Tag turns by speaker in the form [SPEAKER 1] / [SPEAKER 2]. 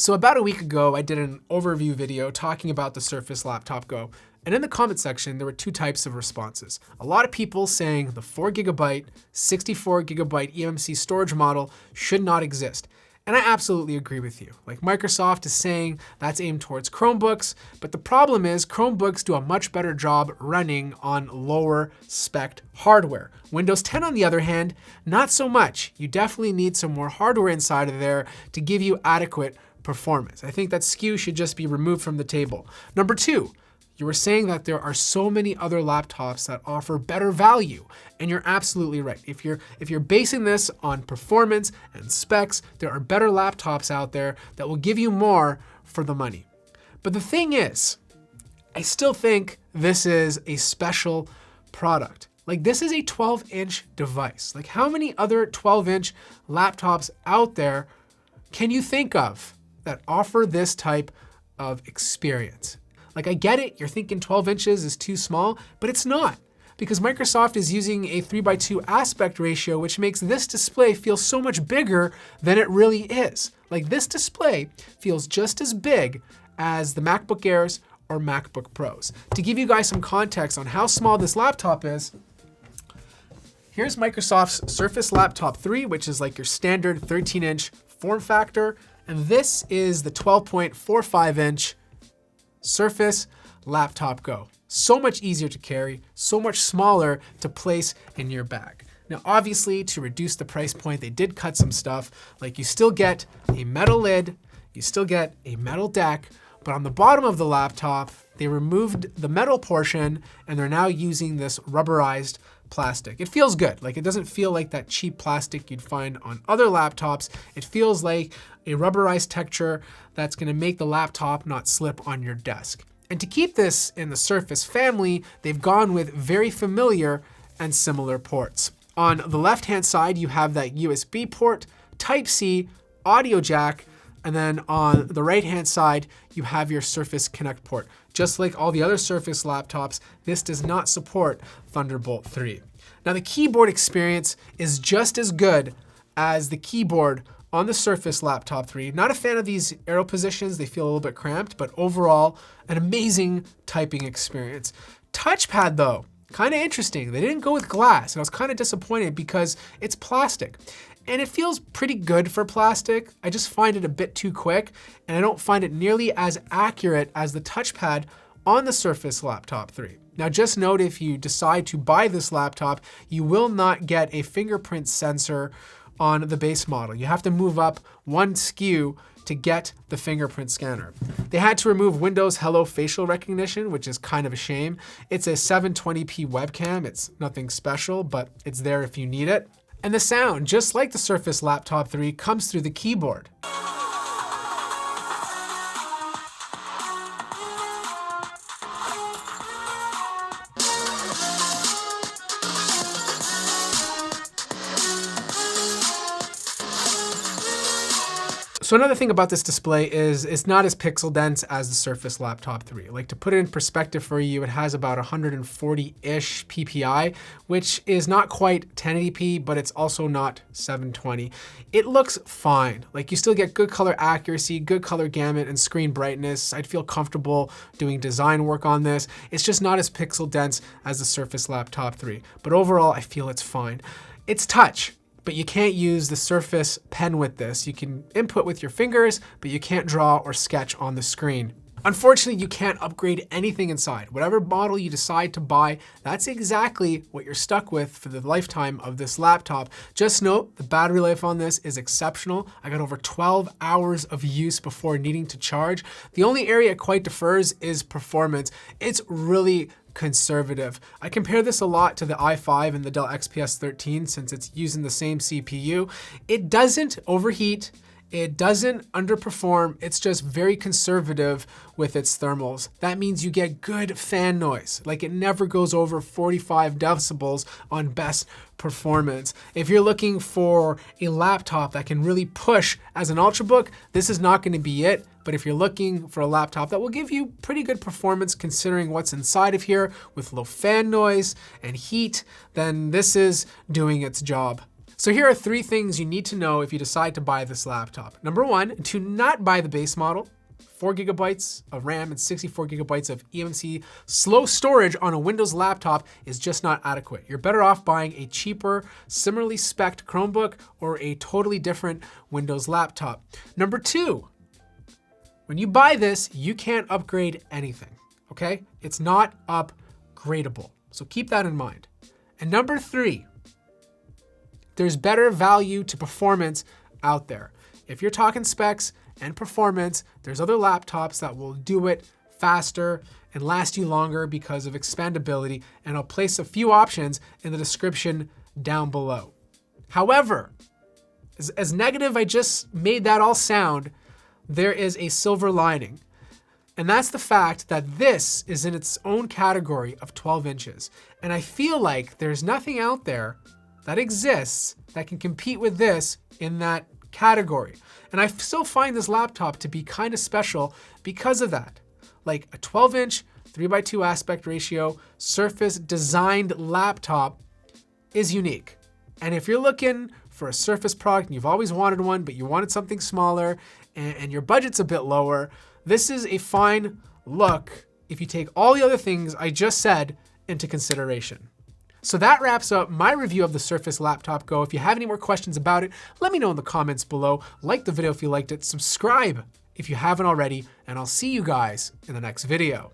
[SPEAKER 1] So about a week ago, I did an overview video talking about the Surface Laptop Go. And in the comment section, there were two types of responses. A lot of people saying the 4GB, 64GB eMMC storage model should not exist. And I absolutely agree with you. Like Microsoft is saying that's aimed towards Chromebooks, but the problem is Chromebooks do a much better job running on lower spec hardware. Windows 10 on the other hand, not so much. You definitely need some more hardware inside of there to give you adequate performance. I think that SKU should just be removed from the table. Number two, you were saying that there are so many other laptops that offer better value, and you're absolutely right. If you're basing this on performance and specs, there are better laptops out there that will give you more for the money. But the thing is, I still think this is a special product. Like this is a 12-inch device. Like how many other 12-inch laptops out there can you think of that offer this type of experience? Like I get it, you're thinking 12 inches is too small, but it's not, because Microsoft is using a 3:2 aspect ratio, which makes this display feel so much bigger than it really is. Like this display feels just as big as the MacBook Airs or MacBook Pros. To give you guys some context on how small this laptop is, here's Microsoft's Surface Laptop 3, which is like your standard 13-inch form factor, and this is the 12.45-inch Surface Laptop Go. So much easier to carry, so much smaller to place in your bag. Now, obviously, to reduce the price point, they did cut some stuff. Like you still get a metal lid, you still get a metal deck, but on the bottom of the laptop, they removed the metal portion and they're now using this rubberized plastic. It feels good. Like it doesn't feel like that cheap plastic you'd find on other laptops. It feels like a rubberized texture that's gonna make the laptop not slip on your desk. And to keep this in the Surface family, they've gone with very familiar and similar ports. On the left-hand side, you have that USB port, Type-C, audio jack, and then on the right-hand side, you have your Surface Connect port. Just like all the other Surface laptops, this does not support Thunderbolt 3. Now the keyboard experience is just as good as the keyboard on the Surface Laptop 3. Not a fan of these arrow positions, they feel a little bit cramped, but overall, an amazing typing experience. Touchpad though, kind of interesting. They didn't go with glass, and I was kind of disappointed because it's plastic. And it feels pretty good for plastic. I just find it a bit too quick, and I don't find it nearly as accurate as the touchpad on the Surface Laptop 3. Now just note, if you decide to buy this laptop, you will not get a fingerprint sensor on the base model. You have to move up one SKU to get the fingerprint scanner. They had to remove Windows Hello facial recognition, which is kind of a shame. It's a 720p webcam. It's nothing special, but it's there if you need it. And the sound, just like the Surface Laptop 3, comes through the keyboard. So another thing about this display is it's not as pixel dense as the Surface Laptop 3. Like to put it in perspective for you, it has about 140-ish PPI, which is not quite 1080p, but it's also not 720. It looks fine. Like you still get good color accuracy, good color gamut, and screen brightness. I'd feel comfortable doing design work on this. It's just not as pixel dense as the Surface Laptop 3. But overall, I feel it's fine. It's touch, but you can't use the Surface Pen with this. You can input with your fingers, but you can't draw or sketch on the screen. Unfortunately, you can't upgrade anything inside. Whatever model you decide to buy, that's exactly what you're stuck with for the lifetime of this laptop. Just note, the battery life on this is exceptional. I got over 12 hours of use before needing to charge. The only area it quite differs is performance. It's really conservative. I compare this a lot to the i5 and the Dell XPS 13 since it's using the same CPU. It doesn't overheat. It doesn't underperform. It's just very conservative with its thermals. That means you get good fan noise. Like it never goes over 45 decibels on best performance. If you're looking for a laptop that can really push as an Ultrabook, this is not going to be it. But if you're looking for a laptop that will give you pretty good performance considering what's inside of here with low fan noise and heat, then this is doing its job. So here are 3 things you need to know if you decide to buy this laptop. Number 1, to not buy the base model. 4 gigabytes of RAM and 64 gigabytes of eMMC slow storage on a Windows laptop is just not adequate. You're better off buying a cheaper, similarly spec'd Chromebook or a totally different Windows laptop. Number 2, when you buy this, you can't upgrade anything, okay? It's not upgradable. So keep that in mind. And number 3, there's better value to performance out there. If you're talking specs and performance, there's other laptops that will do it faster and last you longer because of expandability, and I'll place a few options in the description down below. However, as negative I just made that all sound, there is a silver lining. And that's the fact that this is in its own category of 12 inches. And I feel like there's nothing out there that exists that can compete with this in that category. And I still find this laptop to be kind of special because of that. Like a 12-inch, 3:2 aspect ratio, Surface designed laptop is unique. And if you're looking for a Surface product and you've always wanted one, but you wanted something smaller and your budget's a bit lower, this is a fine look if you take all the other things I just said into consideration. So that wraps up my review of the Surface Laptop Go. If you have any more questions about it, let me know in the comments below. Like the video if you liked it, subscribe if you haven't already, and I'll see you guys in the next video.